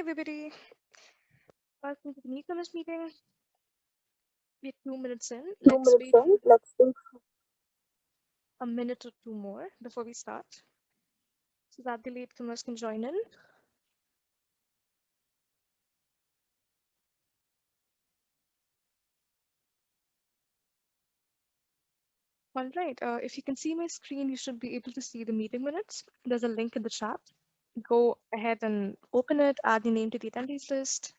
everybody, welcome to the Newcomers meeting. We're 2 minutes in. Let's wait for a minute or two more before we start so that the latecomers can join in. All right, if you can see my screen, you should be able to see the meeting minutes. There's a link in the chat. Go ahead and open it, add your name to the attendees list.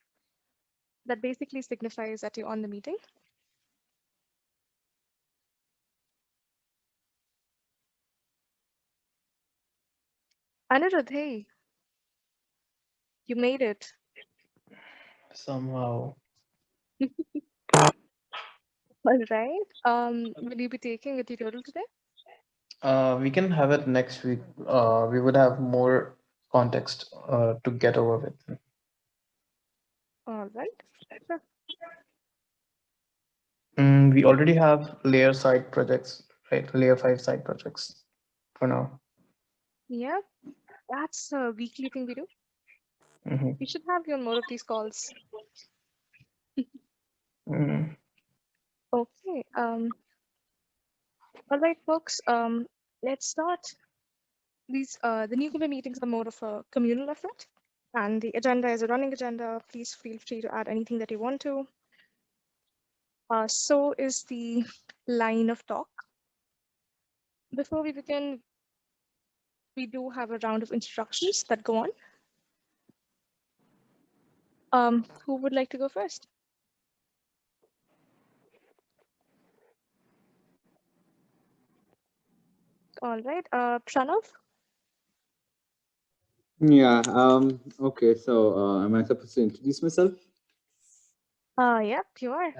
That basically signifies that you're on the meeting. Anirudh, hey, you made it. Somehow. All right. Will you be taking a tutorial today? We can have it next week. We would have more context to get over with. All right. Sure. We already have layer side projects, right? Layer 5 side projects for now. Yeah, that's a weekly thing we do. Mhm. We should have you on more of these calls. Mm. Okay. All right, folks. Let's start. The nuclear meetings are more of a communal effort, and the agenda is a running agenda. Please feel free to add anything that you want to. So is the line of talk. Before we begin, we do have a round of instructions that go on. Who would like to go first? All right. Pranav. Yeah, okay, so am I supposed to introduce myself? Yep, you are.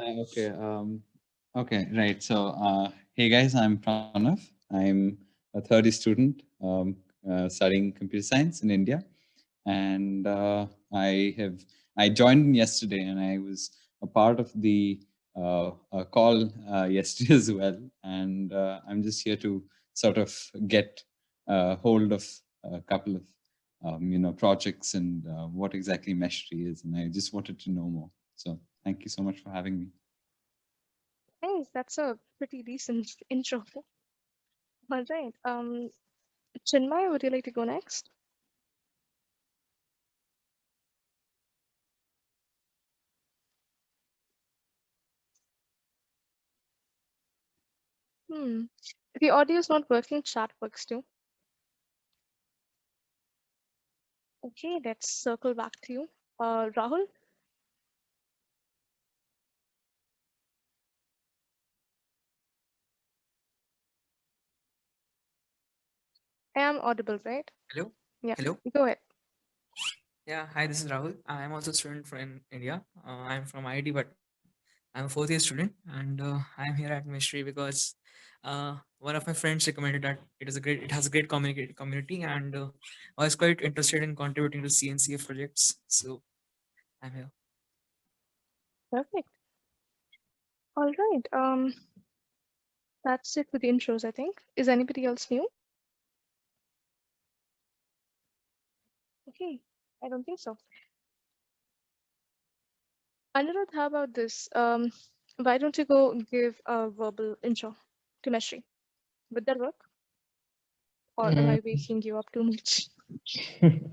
Okay, right. So, hey guys, I'm Pranav. I'm a third year student studying computer science in India. And I joined in yesterday and I was a part of the call yesterday as well. And I'm just here to sort of get hold of a couple of projects and what exactly Mesh3 is, and I just wanted to know more. So thank you so much for having me. Thanks. That's a pretty decent intro. All right. Chinmay, would you like to go next? If the audio is not working, chat works too. Okay, let's circle back to you. Rahul? I am audible, right? Hello. Yeah, Hello. go ahead. Yeah. Hi, this is Rahul. I am also a student from India. I'm from IIT, but I'm a fourth year student, and I'm here at Mystery because one of my friends recommended that it has a great community, and I was quite interested in contributing to CNCF projects. So I'm here. Perfect. All right. That's it for the intros, I think. Is anybody else new? Okay, I don't think so. Anirudh, how about this? Why don't you go give a verbal intro to Meshri? Would that work? Or am I Mm. waking you up too much?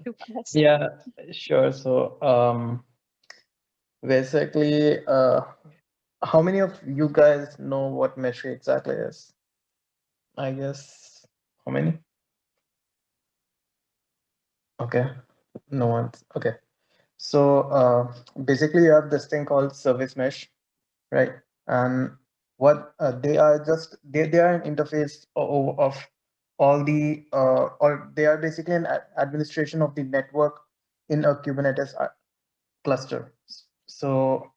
Too fast? Yeah, sure. So, basically, how many of you guys know what mesh exactly is? I guess how many? Okay, no one's okay. So, basically, you have this thing called service mesh, right? And what they are just they are an interface of all the or they are basically an administration of the network in a Kubernetes cluster. So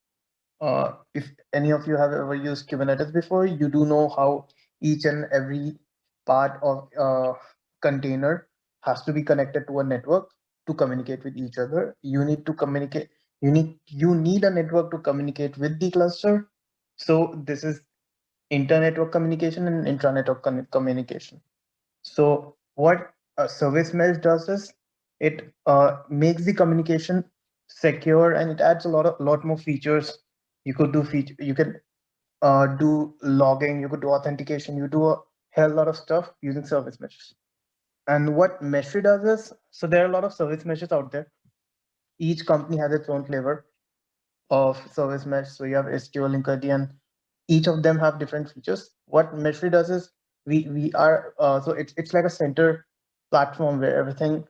if any of you have ever used Kubernetes before, you do know how each and every part of a container has to be connected to a network to communicate with each other. You need to communicate. You need a network to communicate with the cluster. So this is inter-network communication and intra-network communication. So what a service mesh does is it makes the communication secure, and it adds a lot more features. You could do feature, you can do logging, you could do authentication, you do a hell lot of stuff using service meshes. And what Meshry does is, so there are a lot of service meshes out there. Each company has its own flavor of service mesh. So you have SQL, Linkerd, and each of them have different features. What Meshry does is we are so it's like a center platform where everything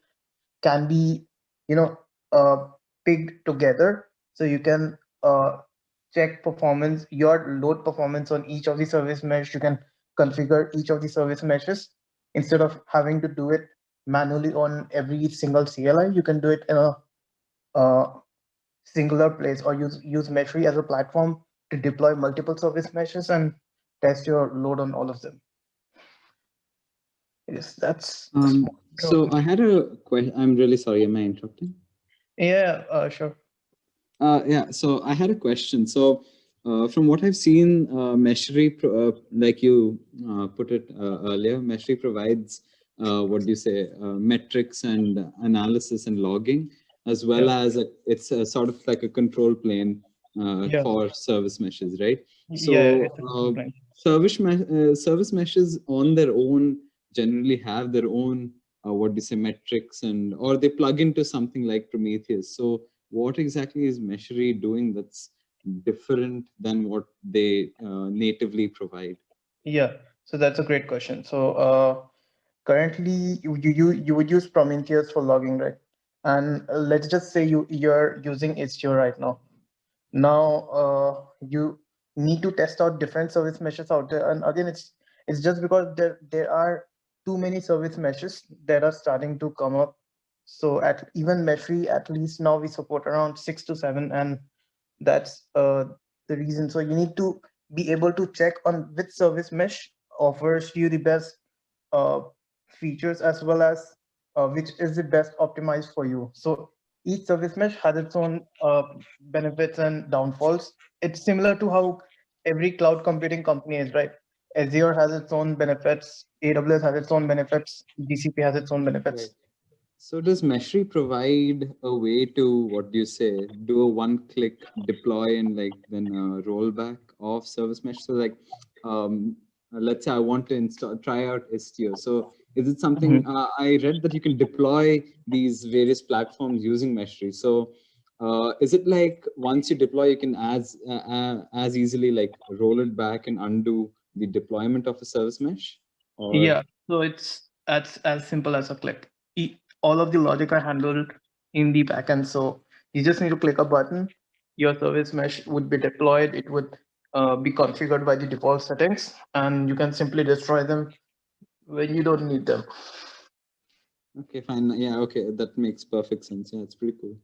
can be, you know, uh, pigged together. So you can check performance, your load performance on each of the service mesh. You can configure each of the service meshes instead of having to do it manually on every single CLI. You can do it in a uh, singular place, or use Meshry as a platform to deploy multiple service meshes and test your load on all of them. Yes, that's a small intro of So I had a question. I'm really sorry. Am I interrupting? Yeah, sure. Yeah, so I had a question. So, from what I've seen, like you put it earlier, Meshry provides what do you say, metrics and analysis and logging, as well Yeah, as it's a sort of like a control plane yeah, for service meshes, right? yeah. So, It's a control plane. service meshes on their own generally have their own what do you say metrics, and or they plug into something like Prometheus. So what exactly is Meshry doing that's different than what they natively provide? Yeah, so that's a great question. So currently you would use Prometheus for logging, right? And let's just say you're using Istio right now. Now you need to test out different service meshes out there, and again it's just because there are too many service meshes that are starting to come up. So at even Meshry, at least now we support around 6 to 7, and that's the reason. So you need to be able to check on which service mesh offers you the best uh, features, as well as which is the best optimized for you. So each service mesh has its own benefits and downfalls. It's similar to how every cloud computing company is, right? Azure has its own benefits, AWS has its own benefits, GCP has its own Right. benefits. So does Meshry provide a way to, what do you say, do a one-click deploy and like then a rollback of service mesh? So like, let's say I want to install, try out Istio. So is it something, Mhm. I read that you can deploy these various platforms using Meshry. So is it like once you deploy, you can as easily like roll it back and undo the deployment of a service mesh? Or Yeah, so it's as simple as a click. All of the logic are handled in the backend. So you just need to click a button. Your service mesh would be deployed. It would be configured by the default settings, and you can simply destroy them when you don't need them. okay, fine. Yeah, okay, that makes perfect sense. Yeah, it's pretty cool.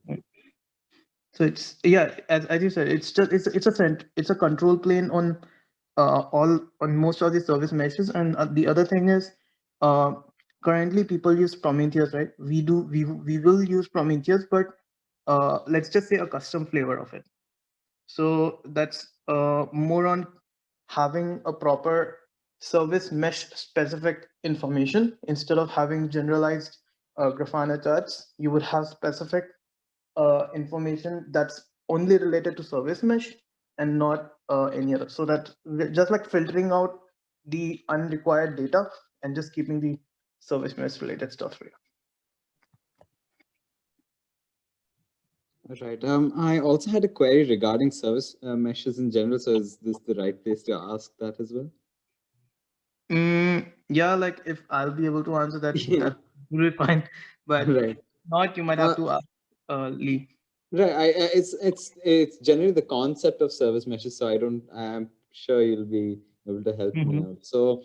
So it's, yeah, as you said, it's just it's a control plane on all on most of the service meshes. And the other thing is, uh, currently people use Prometheus, right? We will use Prometheus, but let's just say a custom flavor of it. So that's more on having a proper service mesh specific information instead of having generalized Grafana charts. You would have specific information that's only related to service mesh and not any other. So that just like filtering out the unrequired data and just keeping the service mesh related stuff for you. Right. I also had a query regarding service meshes in general. So is this the right place to ask that as well? Yeah, like if I'll be able to answer that, Yeah. that will be fine. But Right. not, you might have Uh, to ask Lee. right. It's generally the concept of service meshes. So I'm sure you'll be able to help me Mhm. out. So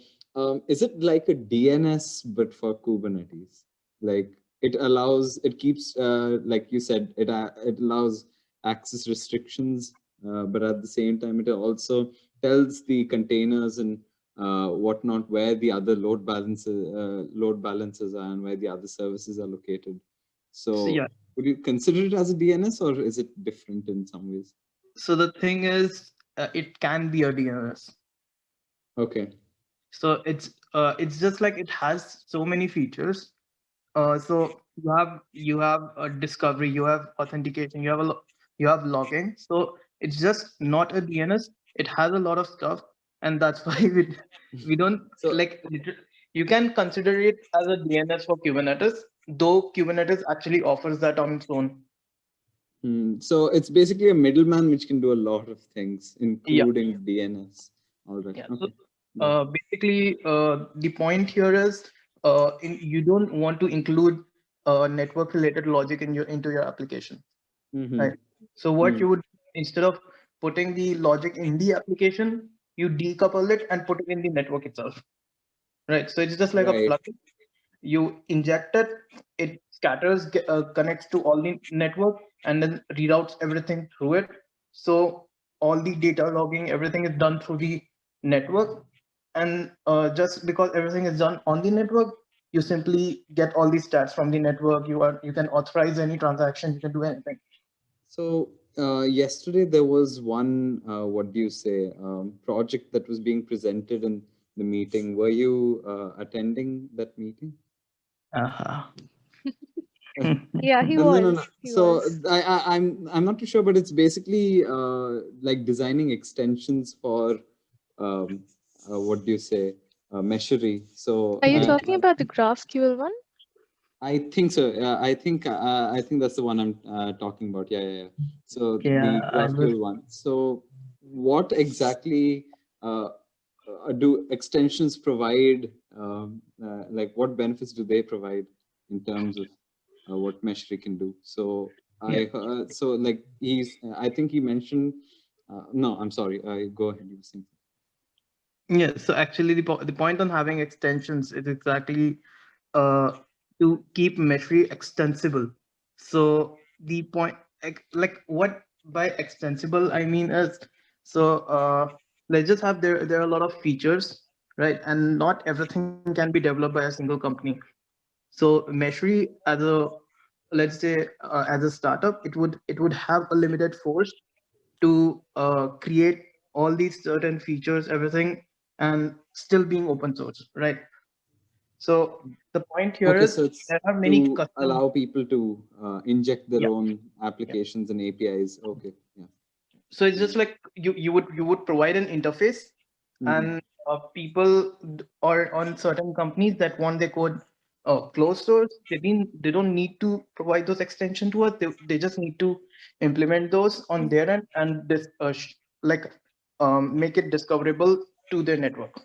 is it like a DNS but for Kubernetes? Like it keeps like you said, it allows access restrictions, but at the same time, it also tells the containers and whatnot where the other load balances are and where the other services are located. So So yeah, would you consider it as a DNS or is it different in some ways? so the thing is, it can be a DNS. Okay. So it's just like it has so many features. So you have a discovery, you have authentication, you have logging. So it's just not a DNS. It has a lot of stuff, and that's why we don't So, like. You can consider it as a DNS for Kubernetes, though Kubernetes actually offers that on its own. so it's basically a middleman which can do a lot of things, Yeah, including DNS. All right. yeah. So Okay. Got it. basically, the point here is, you don't want to include network related logic into your application. Mm-hmm. Right. So what you would, instead of putting the logic in the application, you decouple it and put it in the network itself. Right. So it's just like a Right. plugin. You inject it, it scatters, connects to all the network, and then reroutes everything through it. So all the data logging, everything is done through the network. And just because everything is done on the network, you simply get all these stats from the network. You can authorize any transaction. You can do anything. So yesterday there was one, what do you say, project that was being presented in the meeting. Were you attending that meeting? Uh-huh. Yeah, he No, no, no. was. He So was. I'm not too sure, but it's basically like designing extensions for what do you say, meshery. So Are you talking about the GraphQL one? I think so. I think that's the one I'm talking about. Yeah, yeah, yeah. So the Yeah, I was. GraphQL one. So what exactly do extensions provide? Like what benefits do they provide in terms of what Meshery can do? So Yeah. so like I think he mentioned. No, I'm sorry. Go ahead. You were saying. Yeah, so actually the point on having extensions is exactly uh, to keep Metri extensible. So the point, like what by extensible I mean is, so let's just have there are a lot of features, right? And not everything can be developed by a single company. So Meshri as a, let's say, as a startup, it would have a limited force to create all these certain features, everything, and still being open source, right? So the point here Okay, is so it's there are many to custom. allow people to inject their Yeah, own yeah. applications and APIs. Okay, yeah. So it's just like you would provide an interface, Mhm. and people or on certain companies that want their code closed source, they don't need to provide those extension to us. They just need to implement those on their end, and this like make it discoverable to their network.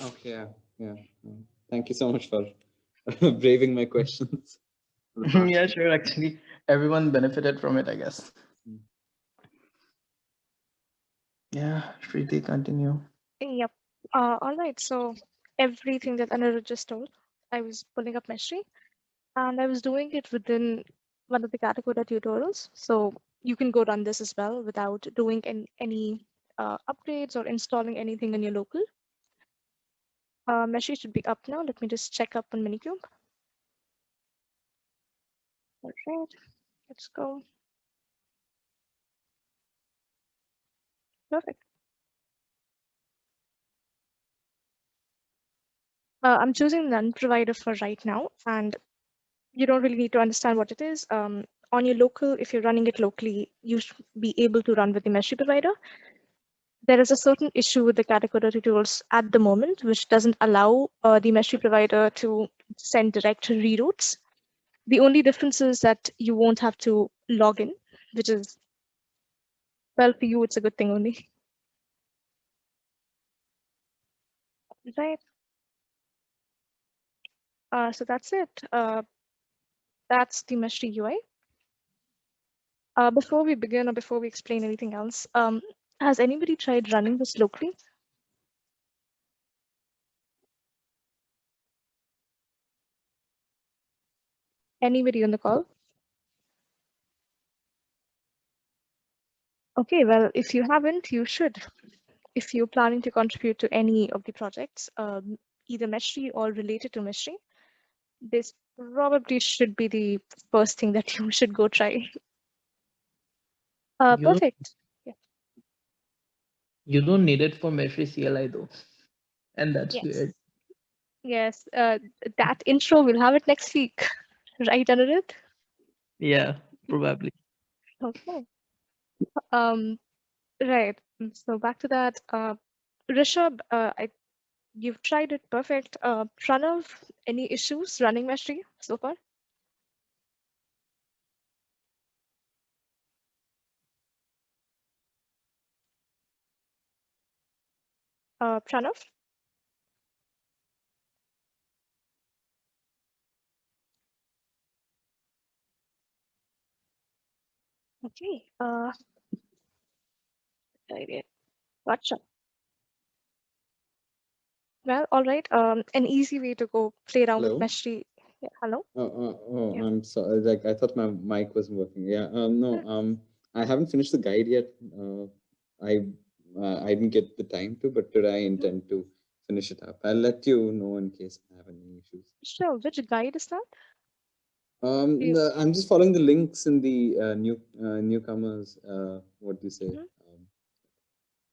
Okay, yeah, yeah. Thank you so much for braving my questions for the past Yeah, two. sure. Actually, everyone benefited from it, I guess. Mm. Yeah, Shriti, continue. Yep. All right. So everything that Anirudh just told, I was pulling up Mesri and I was doing it within one of the Katacoda tutorials. So you can go run this as well without doing any upgrades or installing anything in your local. Mesri should be up now. Let me just check up on Minikube. All right. Let's go. Perfect. I'm choosing none provider for right now, and you don't really need to understand what it is. On your local, if you're running it locally, you should be able to run with the mesh provider. There is a certain issue with the category tools at the moment, which doesn't allow the mesh provider to send direct reroutes. The only difference is that you won't have to log in, which is, well, for you, it's a good thing only. Right. So that's it. That's the mesh UI. Before we begin or before we explain anything else, has anybody tried running this locally? Anybody on the call? Okay, well, if you haven't, you should. If you're planning to contribute to any of the projects, either Meshri or related to Meshri, this probably should be the first thing that you should go try. You don't Perfect. Yeah. you don't need it for Metri CLI though, and that's Yes. weird. Yes. That intro, we'll have it next week. Right, Anirudh? Yeah, probably. Okay. Um, right. So back to that. Rishabh, you've tried it perfect. Pranav, any issues running Mesh3 so far? Pranav? Okay. Idea. Gotcha. Well, all right. An easy way to go play around with Hello? Mesh3. Yeah, hello? Oh, Yeah. I'm sorry. Like I thought my mic wasn't working. Yeah. No. I haven't finished the guide yet. I I didn't get the time to, but today I intend to finish it up. I'll let you know in case I have any issues. Sure. Which guide is that? You, I'm just following the links in the newcomers. What do you say? mhm.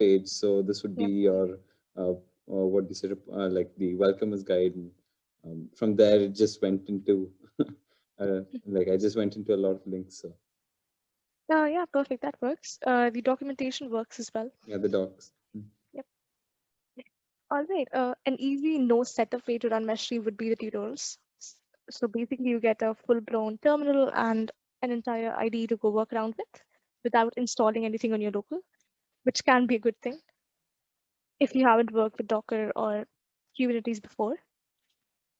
Page. So this would be Yep. your what do you say? Like the welcomers guide. And, from there, it just went into like I just went into a lot of links. So Yeah, perfect. That works. The documentation works as well. yeah, the docs. Yep. All right. An easy no setup way to run Mesh3 would be the tutorials. So basically, you get a full-blown terminal and an entire IDE to go work around with without installing anything on your local, which can be a good thing if you haven't worked with Docker or Kubernetes before.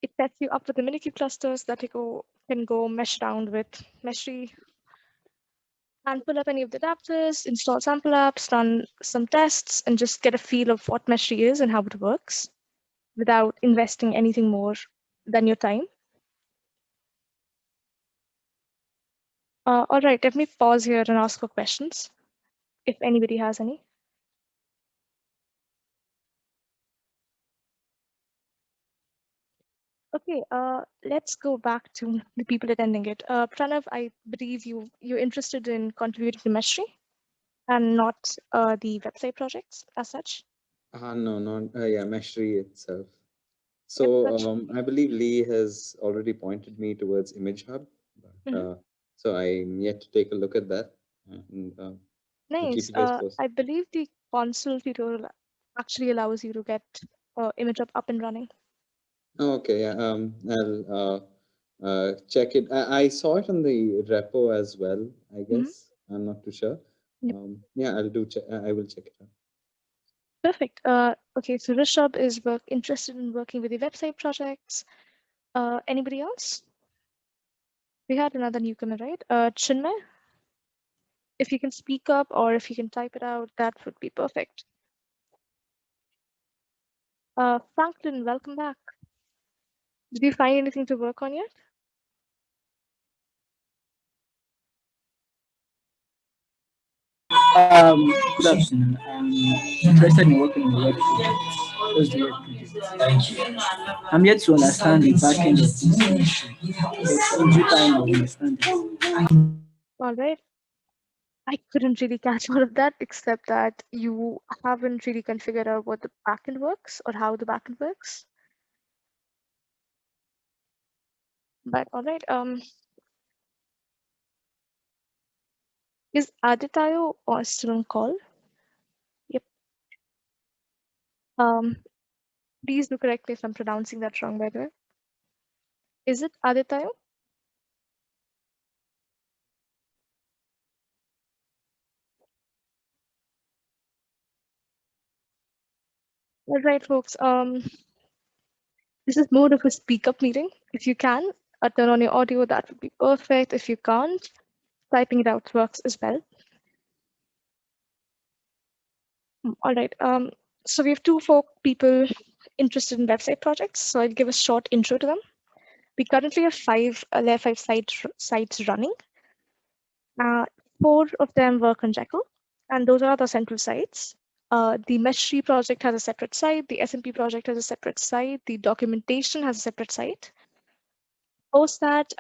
It sets you up with the Minikube clusters that you can go mesh around with Mesh3 and pull up any of the adapters, install sample apps, run some tests, and just get a feel of what Mesh3 is and how it works without investing anything more than your time. All right, let me pause here and ask for questions if anybody has any. Okay, let's go back to the people attending it. Pranav, I believe you're interested in contributing to Mesh3 and not the website projects as such. No, not yeah, Mesh3 itself. Yep, So that's I believe Lee has already pointed me towards Image Hub, but mhm. so I'm yet to take a look at that and I'll keep Nice. you guys posted. I believe the console tutorial actually allows you to get image up and running. Oh, okay, yeah. I'll check it. I saw it on the repo as well. I Mhm. guess I'm not too sure. Yep. Yeah, I'll do. I will check it out. Perfect. Okay, so Rishabh is interested in working with the website projects. Anybody else? We had another newcomer, right? Chinmay, if you can speak up or if you can type it out, that would be perfect. Franklin, welcome back. Did you find anything to work on yet? Good afternoon. I'm interested in working on web projects. What's the web project? I'm yet to understand the back end of this industry, but in due time I will understand it. All right. I couldn't really catch all of that, except that you haven't really configured out what the backend works or how the backend works. But all right. Is Aditayo still on call? Yep. Please do correct me if I'm pronouncing that wrong, by the way. Is it Aditayo? All right, folks. This is more of a speak up meeting. If you can, turn on your audio, that would be perfect. If you can't, typing it out works as well. All right. So we have four people interested in website projects. So I'll give a short intro to them. We currently have five Layer5 sites running. Uh, Four of them work on Jekyll, and those are the central sites. The Mesh3 project has a separate site. The SMP project has a separate site. The documentation has a separate site. Post that,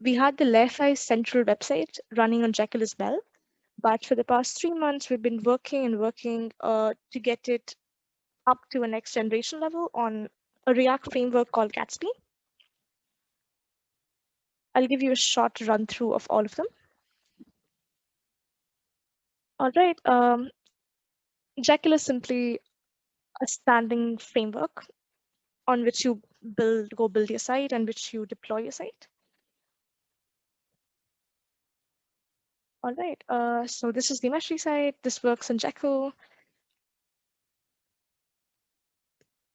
we had the Layer5 central website running on Jekyll as well. But for the past 3 months, we've been working to get it up to a next generation level on a React framework called Gatsby. I'll give you a short run through of all of them. All right. Jekyll is simply a standing framework on which you build your site and which you deploy your site. All right. So this is the Meshy site. This works in Jekyll.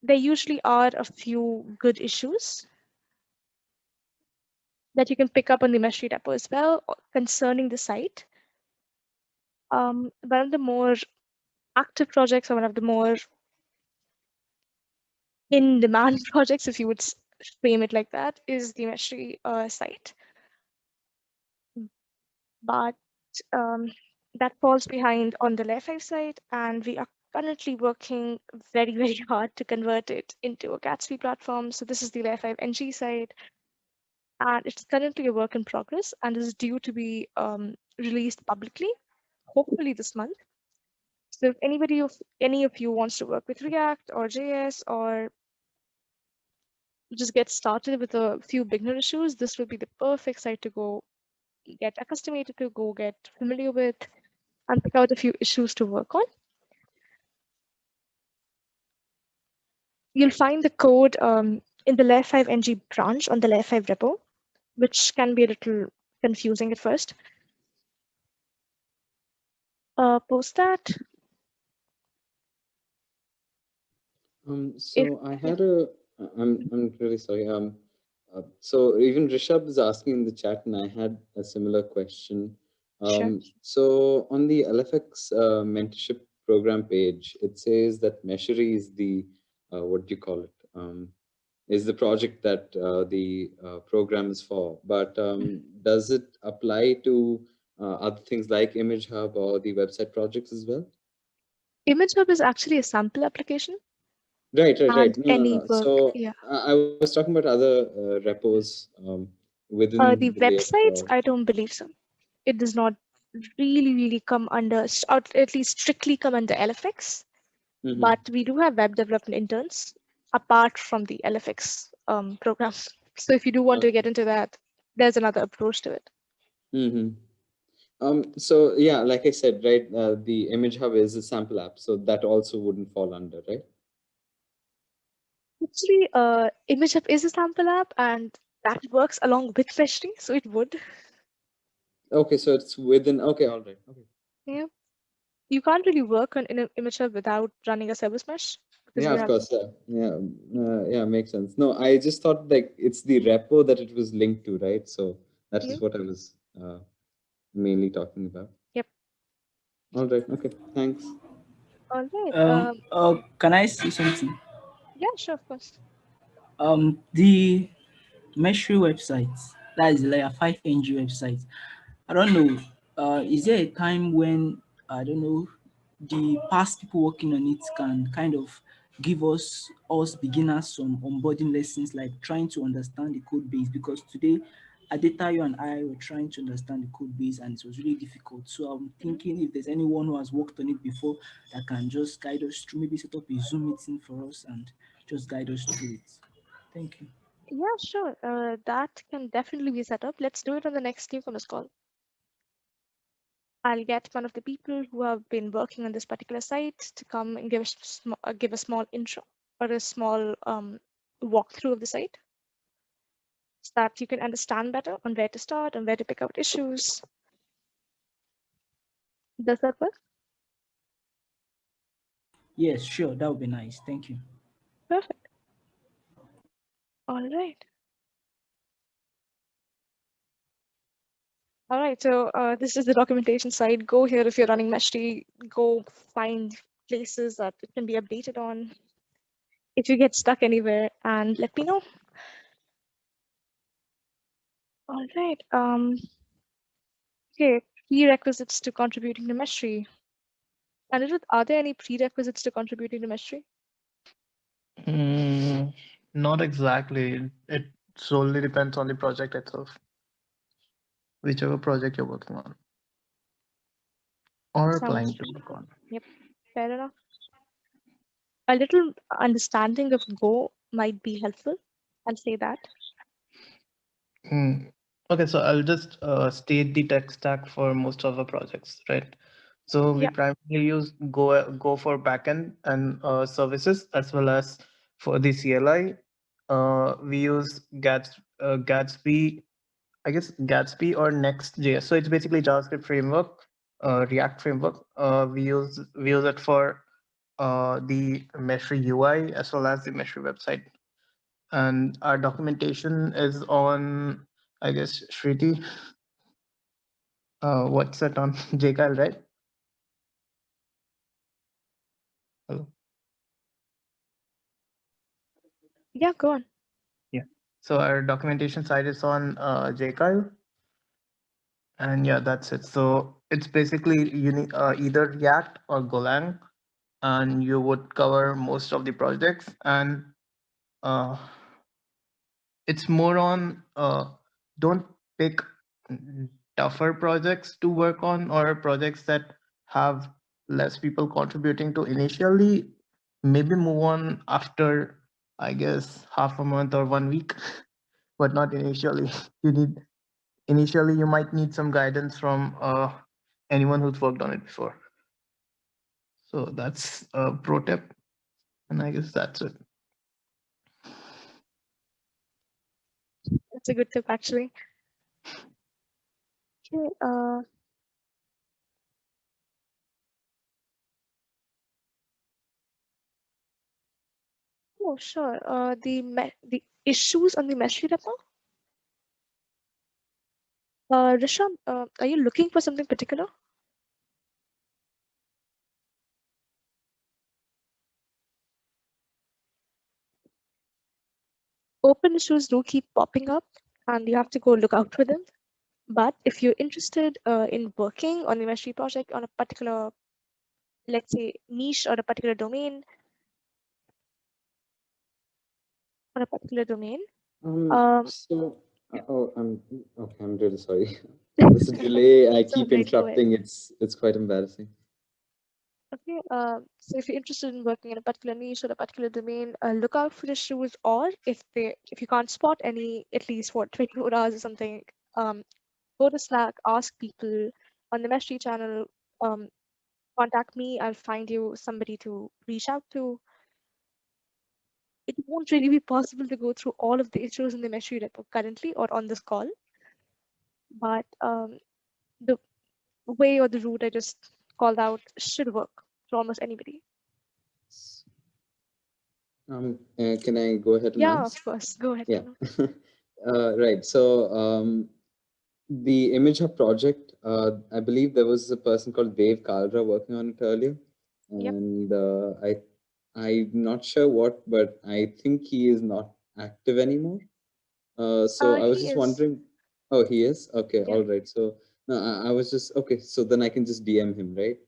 There usually are a few good issues that you can pick up on the Meshy repo as well concerning the site. One of the more active projects or one of the more in-demand projects, if you would frame it like that, is the Meshy site. But um, that falls behind on the Layer5 side, and we are currently working very, very hard to convert it into a Gatsby platform. So this is the Layer5 NG side, and it's currently a work in progress and is due to be released publicly, hopefully this month. So if any of you wants to work with React or JS or just get started with a few beginner issues, this will be the perfect site to go get accustomed to, go get familiar with, and pick out a few issues to work on. You'll find the code in the Layer5 NG branch on the Layer5 repo, which can be a little confusing at first. Post that. So I had a. I'm really sorry. So even Rishabh is asking in the chat, and I had a similar question. Sure. So on the LFX mentorship program page, it says that Meshery is the what do you call it? Is the project that the program is for. But does it apply to other things like Image Hub or the website projects as well? Image Hub is actually a sample application. Right. And No, any work, So yeah. I was talking about other repos within The the layer. websites, I don't believe so. It does not really come under, or at least strictly come under LFX. But we do have web development interns apart from the LFX program. So if you do want to get into that, there's another approach to it. So yeah, like I said, right, the Image Hub is a sample app, so that also wouldn't fall under, right? Actually, Image Hub is a sample app, and that works along with Freshly, so it would. Okay, so it's within. Okay, all right. Okay. Yeah. You can't really work on Image Hub without running a service mesh because Yeah, you of have. course. Yeah, makes sense. No, I just thought like it's the repo that it was linked to, right? So that Yeah. is what I was mainly talking about. Yep. All right. Okay. Thanks. All right. Can I say something? Yeah, sure, of course. The Meshu website, that is the Layer 5 NG website. I don't know. Is there a time when, I don't know, the past people working on it can kind of give us beginners some onboarding lessons, like trying to understand the code base? Because today, Adeta, you and I were trying to understand the code base, and it was really difficult. So I'm thinking if there's anyone who has worked on it before that can just guide us through, maybe set up a Zoom meeting for us and just guide us through it. Thank you. Yeah, sure. That can definitely be set up. Let's do it on the next Newcomers call. I'll get one of the people who have been working on this particular site to come and give a small intro or a small walkthrough of the site so that you can understand better on where to start and where to pick out issues. Does that work? Yes, sure. That would be nice. Thank you. Perfect. All right. All right. So this is the documentation side. Go here if you're running Meshti. Go find places that it can be updated on. If you get stuck anywhere, and let me know. All right. Okay. Prerequisites to contributing to Meshti. Anirudh, are there any prerequisites to contributing to Meshti? Not exactly. It solely depends on the project itself, whichever project you're working on or planning Sounds. to work on. Yep. Fair enough. A little understanding of Go might be helpful. I'll say that. Mm, Okay, so I'll just state the tech stack for most of the projects, right? So we Yeah. primarily use Go for backend and services, as well as for the CLI. We use Gatsby, I guess Gatsby or Next.js. So it's basically JavaScript framework, React framework. We use it for the Meshry UI as well as the Meshry website. And our documentation is on, I guess, Shriti. What's that on Jkyle, right? Hello. Yeah, go on. Yeah. So our documentation side is on Jkyle, and yeah, that's it. So it's basically you need either React or Golang, and you would cover most of the projects. And uh, it's more on don't pick tougher projects to work on or projects that have less people contributing to initially. Maybe move on after, I guess, half a month or 1 week, but not initially. You need initially you might need some guidance from anyone who's worked on it before. So that's a pro tip, and I guess that's it. That's a good tip, actually. Okay. Oh, sure. The issues on the mesh repo. Rishabh, are you looking for something particular? Open issues do keep popping up, and you have to go look out for them. But if you're interested in working on the mesh project on a particular, let's say, niche or a particular domain, on a particular domain, um, So, yeah. oh, I'm okay. I'm really sorry. This delay, I It's all keep right. Go ahead. interrupting. It's quite embarrassing. Okay, so if you're interested in working in a particular niche or a particular domain, look out for issues, or if you can't spot any, at least for 24 hours or something, um, go to Slack, ask people on the Meshry channel, um, contact me, I'll find you somebody to reach out to. It won't really be possible to go through all of the issues in the Meshry repo currently or on this call, but the way or the route I just called out should work for almost anybody. Can I go ahead and Yeah, ask? of course. Go ahead, Yeah. Pranav. Right. So, the Image Hub project, I believe there was a person called Dave Kalra working on it earlier, Yep. and I'm not sure what, but I think he is not active anymore. So I was He just is. wondering. Oh, he is? Okay, Yep. all right. So no, I was just okay. So then I can just DM him, right?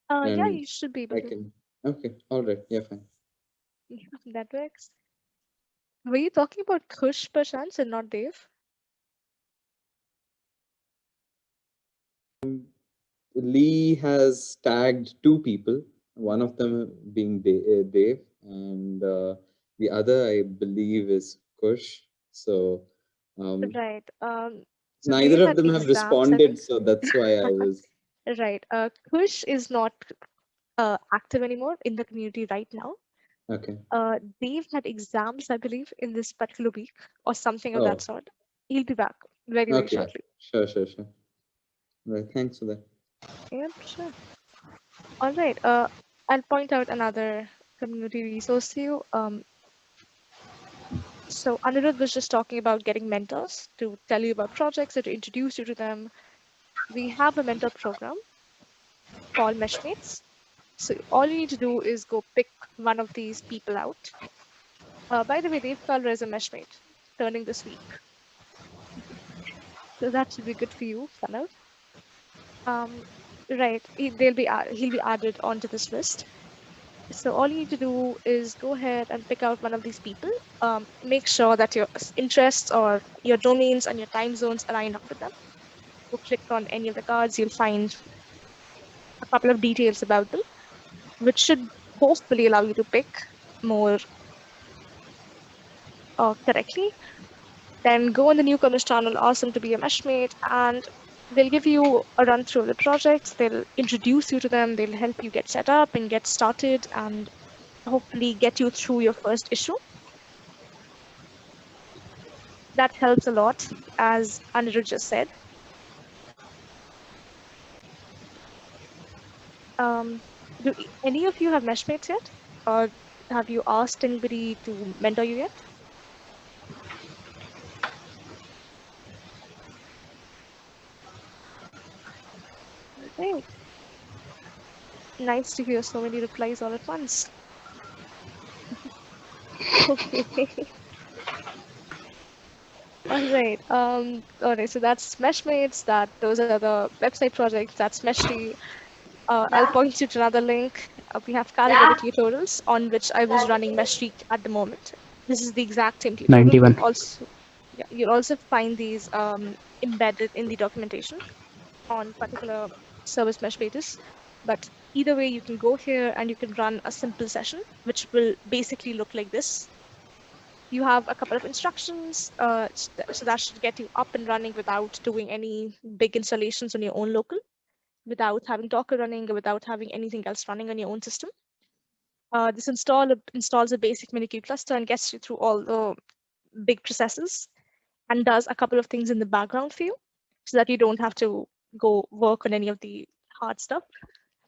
Yeah, And you should be able I to. can. Okay, all right. Yeah, fine. Yeah, that works. Were you talking about Kush perchance and not Dave? Lee has tagged two people, one of them being Dave, and the other, I believe, is Kush. So um, Right. So neither Dave of had them have exams, I responded, believe. so that's why I was. Right. Kush is not active anymore in the community right now. Okay. Dave had exams, I believe, in this particular week or something of that Oh, sort. He'll be back very, very okay. shortly. Sure, sure, sure. Right. Thanks for that. Yep, sure. All right. I'll point out another community resource to you. So Anirudh was just talking about getting mentors to tell you about projects or to introduce you to them. We have a mentor program called Meshmates. So all you need to do is go pick one of these people out. By the way, Dave Kalra is a Meshmate turning this week. So that should be good for you, Pranav. Um, right, he'll be added onto this list. So all you need to do is go ahead and pick out one of these people. Make sure that your interests or your domains and your time zones align up with them. Go click on any of the cards, you'll find a couple of details about them, which should hopefully allow you to pick more correctly. Then go on the Newcomers channel, ask them to be a meshmate, and they'll give you a run through of the projects. They'll introduce you to them. They'll help you get set up and get started, and hopefully get you through your first issue. That helps a lot, as Anirudh just said. Um, do any of you have meshmates yet? Or have you asked anybody to mentor you yet? Okay. Nice to hear so many replies all at once. Okay. All right. All right. So that's Meshmates. Those are the website projects. That's Meshly. I'll point you to another link. We have calculated tutorials on which I was running Meshly at the moment. This is the exact same tutorial. 91. You'll also find these embedded in the documentation on particular service mesh pages. But either way, you can go here and you can run a simple session, which will basically look like this. You have a couple of instructions, so that should get you up and running without doing any big installations on your own local, without having Docker running, or without having anything else running on your own system. This installs a basic Minikube cluster and gets you through all the big processes and does a couple of things in the background for you so that you don't have to go work on any of the hard stuff.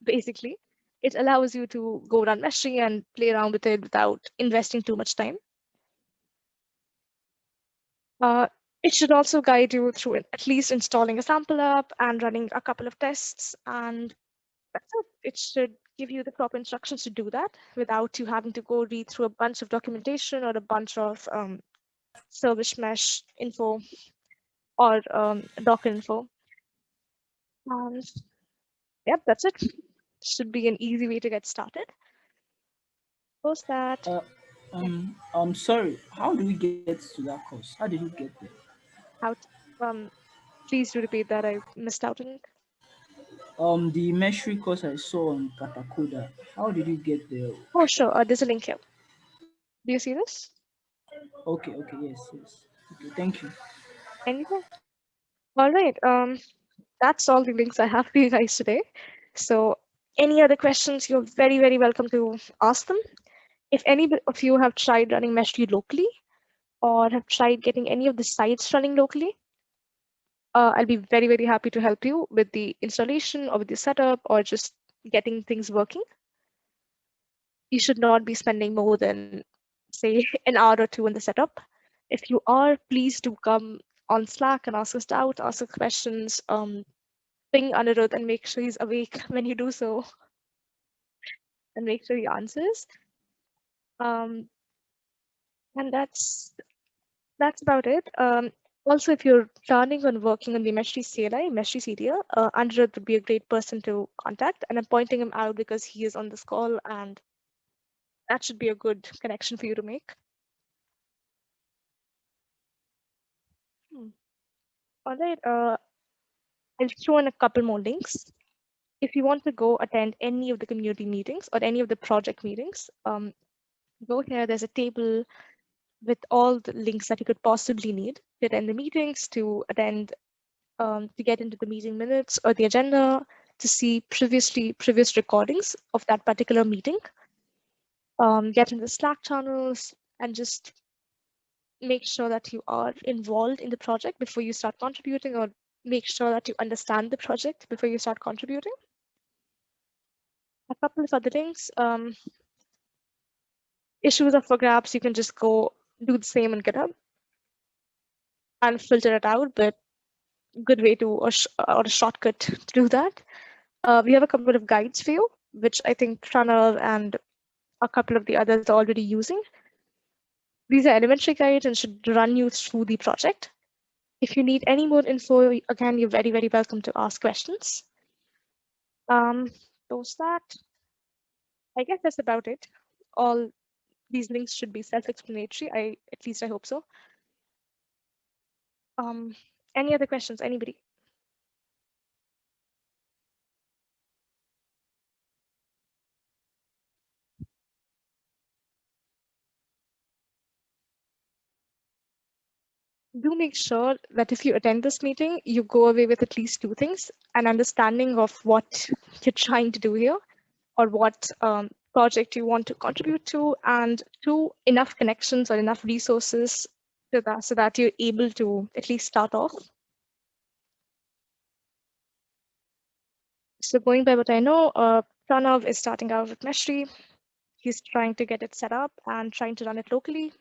Basically, it allows you to go run meshing and play around with it without investing too much time. Uh, it should also guide you through at least installing a sample app and running a couple of tests, and that's it. It should give you the proper instructions to do that without you having to go read through a bunch of documentation or a bunch of service mesh info or Docker info. And yep, that's it. Should be an easy way to get started. Post that. Uh, Yeah, I'm sorry. How do we get to that course? How did you get there? out. Please do repeat that. I missed out on it. The measuring course I saw on Katakoda. How did you get there? Oh, sure. There's a link here. Do you see this? Okay, okay, yes, yes. Okay, thank you. Anything? All right. That's all the links I have for you guys today. So, any other questions, you're very, very welcome to ask them. If any of you have tried running Meshly locally or have tried getting any of the sites running locally, I'll be very, very happy to help you with the installation or with the setup or just getting things working. You should not be spending more than, say, an hour or two on the setup. If you are, please do come on Slack and ask us out, ask us questions, ping Anirudh and make sure he's awake when you do so and make sure he answers. Um, and that's about it. Also, if you're planning on working on the Meshly CLI, Meshly CDL, Anirudh would be a great person to contact. And I'm pointing him out because he is on this call and that should be a good connection for you to make. Hmm. All right. I'll throw in a couple more links. If you want to go attend any of the community meetings or any of the project meetings, go here. There's a table with all the links that you could possibly need to attend the meetings, to attend, to get into the meeting minutes or the agenda, to see previous recordings of that particular meeting, get into the Slack channels, and just make sure that you are involved in the project before you start contributing, or make sure that you understand the project before you start contributing. A couple of other things. Issues are for grabs. You can just go do the same on GitHub and filter it out, but good way to, or a shortcut to do that. We have a couple of guides for you, which I think Pranav and a couple of the others are already using. These are elementary guides and should run you through the project. If you need any more info, again, you're very, very welcome to ask questions. Post that. I guess that's about it. All these links should be self-explanatory. At least I hope so. Any other questions? Anybody? do make sure that if you attend this meeting, you go away with at least two things: an understanding of what you're trying to do here, or what project you want to contribute to, and two, enough connections or enough resources to that, so that you're able to at least start off. So going by what I know, Pranav is starting out with Meshri. He's trying to get it set up and trying to run it locally.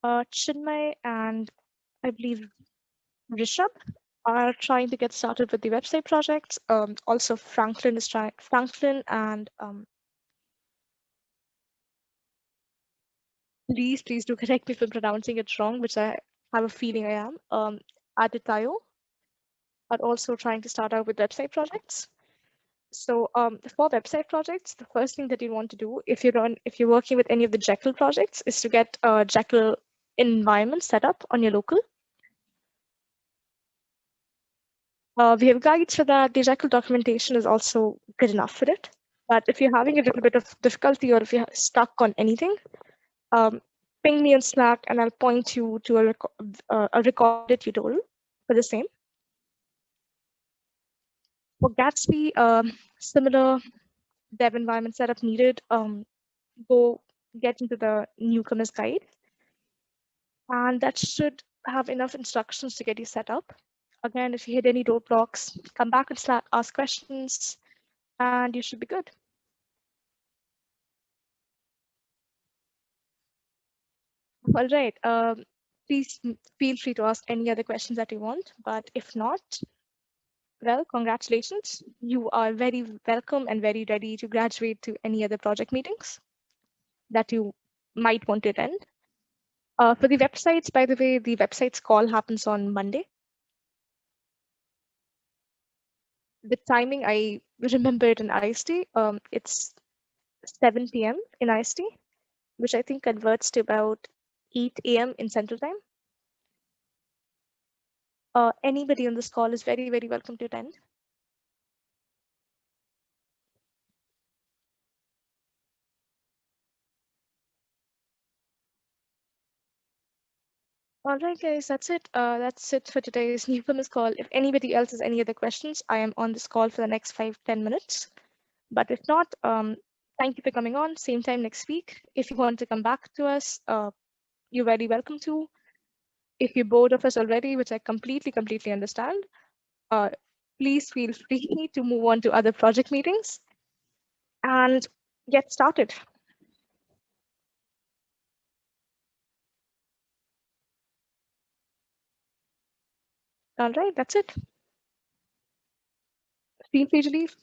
Chinmay and I believe Rishabh are trying to get started with the website projects. Also, Franklin is trying. Franklin and please do correct me if I'm pronouncing it wrong, which I have a feeling I am. Aditayo are also trying to start out with website projects. So for website projects, the first thing that you want to do if you're working with any of the Jekyll projects is to get a Jekyll environment set up on your local. We have guides for that. The Jekyll documentation is also good enough for it. But if you're having a little bit of difficulty or if you're stuck on anything, um, ping me on Slack and I'll point you to a recorded tutorial for the same. For Gatsby, similar dev environment setup needed. Go get into the Newcomers guide, and that should have enough instructions to get you set up. Again, if you hit any roadblocks, come back and Slack, ask questions, and you should be good. All right. Please feel free to ask any other questions that you want, but if not, well, congratulations. You are very welcome and very ready to graduate to any other project meetings that you might want to attend. For the websites, by the way, the websites call happens on Monday. The timing, I remember it in IST. It's 7 p.m. in IST, which I think converts to about 8 a.m. in Central Time. Anybody on this call is very, very welcome to attend. All right, guys, that's it. That's it for today's Newcomers call. If anybody else has any other questions, I am on this call for the next 5-10 minutes. But if not, thank you for coming on. Same time next week. If you want to come back to us, you're very welcome to. If you're bored of us already, which I completely understand, uh, please feel free to move on to other project meetings and get started. All right, that's it. Feel free to leave.